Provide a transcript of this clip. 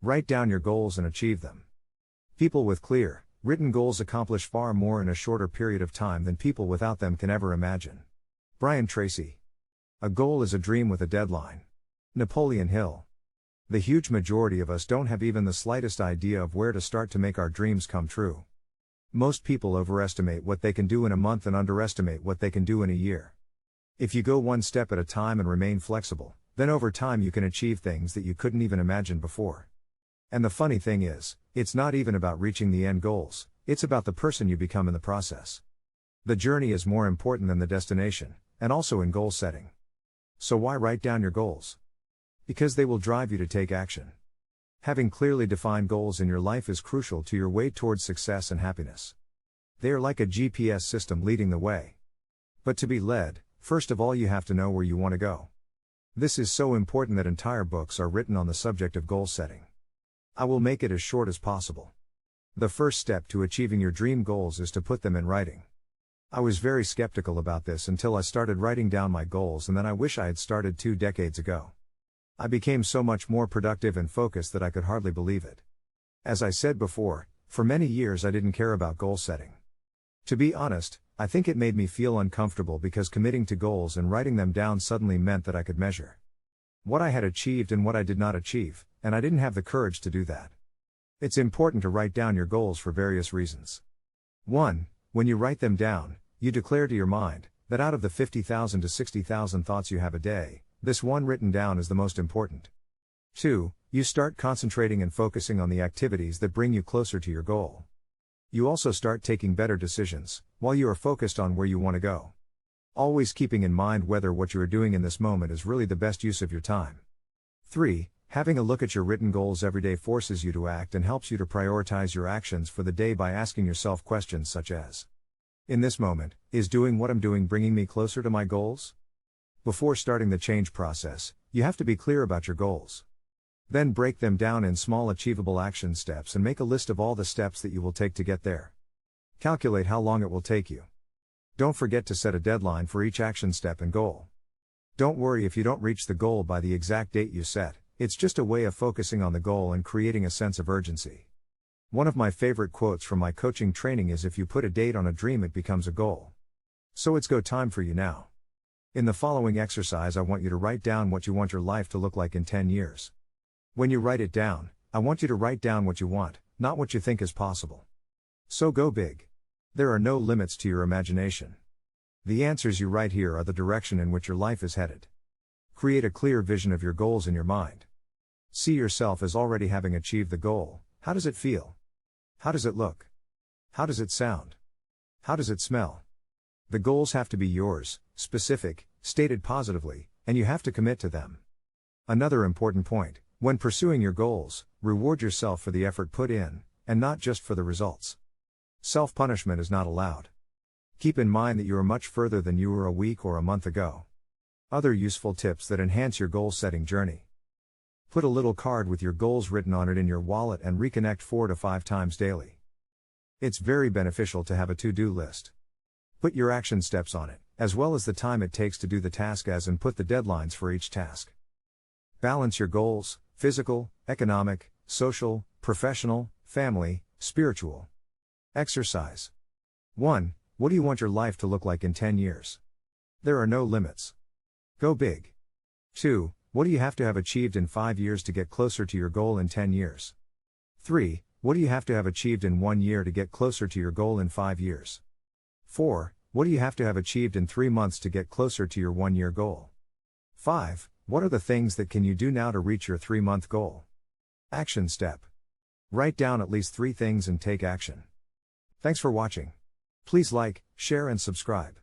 Write down your goals and achieve them. People with clear, written goals accomplish far more in a shorter period of time than people without them can ever imagine. Tracy. A goal is a dream with a deadline. Napoleon Hill. The huge majority of us don't have even the slightest idea of where to start to make our dreams come true. Most people overestimate what they can do in a month and underestimate what they can do in a year. If you go one step at a time and remain flexible, then over time you can achieve things that you couldn't even imagine before. And the funny thing is, it's not even about reaching the end goals, it's about the person you become in the process. The journey is more important than the destination, and also in goal setting. So why write down your goals? Because they will drive you to take action. Having clearly defined goals in your life is crucial to your way towards success and happiness. They are like a GPS system leading the way. But to be led, first of all you have to know where you want to go. This is so important that entire books are written on the subject of goal setting. I will make it as short as possible. The first step to achieving your dream goals is to put them in writing. I was very skeptical about this until I started writing down my goals, and then I wish I had started 2 decades ago. I became so much more productive and focused that I could hardly believe it. As I said before, for many years I didn't care about goal setting. To be honest, I think it made me feel uncomfortable because committing to goals and writing them down suddenly meant that I could measure what I had achieved and what I did not achieve, and I didn't have the courage to do that. It's important to write down your goals for various reasons. 1. When you write them down, you declare to your mind that out of the 50,000 to 60,000 thoughts you have a day, this one written down is the most important. 2. You start concentrating and focusing on the activities that bring you closer to your goal. You also start taking better decisions, while you are focused on where you want to go. Always keeping in mind whether what you are doing in this moment is really the best use of your time. 3. Having a look at your written goals every day forces you to act and helps you to prioritize your actions for the day by asking yourself questions such as, in this moment, is doing what I'm doing bringing me closer to my goals? Before starting the change process, you have to be clear about your goals. Then break them down in small achievable action steps and make a list of all the steps that you will take to get there. Calculate how long it will take you. Don't forget to set a deadline for each action step and goal. Don't worry if you don't reach the goal by the exact date you set, it's just a way of focusing on the goal and creating a sense of urgency. One of my favorite quotes from my coaching training is, if you put a date on a dream it becomes a goal. So it's go time for you now. In the following exercise I want you to write down what you want your life to look like in 10 years. When you write it down, I want you to write down what you want, not what you think is possible. So go big. There are no limits to your imagination. The answers you write here are the direction in which your life is headed. Create a clear vision of your goals in your mind. See yourself as already having achieved the goal. How does it feel? How does it look? How does it sound? How does it smell? The goals have to be yours, specific, stated positively, and you have to commit to them. Another important point, when pursuing your goals, reward yourself for the effort put in, and not just for the results. Self-punishment is not allowed. Keep in mind that you are much further than you were a week or a month ago. Other useful tips that enhance your goal-setting journey. Put a little card with your goals written on it in your wallet and reconnect 4 to 5 times daily. It's very beneficial to have a to-do list. Put your action steps on it, as well as the time it takes to do the task and put the deadlines for each task. Balance your goals, physical, economic, social, professional, family, spiritual. Exercise. 1. What do you want your life to look like in 10 years? There are no limits. Go big. 2. What do you have to have achieved in 5 years to get closer to your goal in 10 years? 3. What do you have to have achieved in 1 year to get closer to your goal in 5 years? 4. What do you have to have achieved in 3 months to get closer to your 1-year goal? 5. What are the things that can you do now to reach your 3-month goal? Action step. Write down at least 3 things and take action. Thanks for watching. Please like, share and subscribe.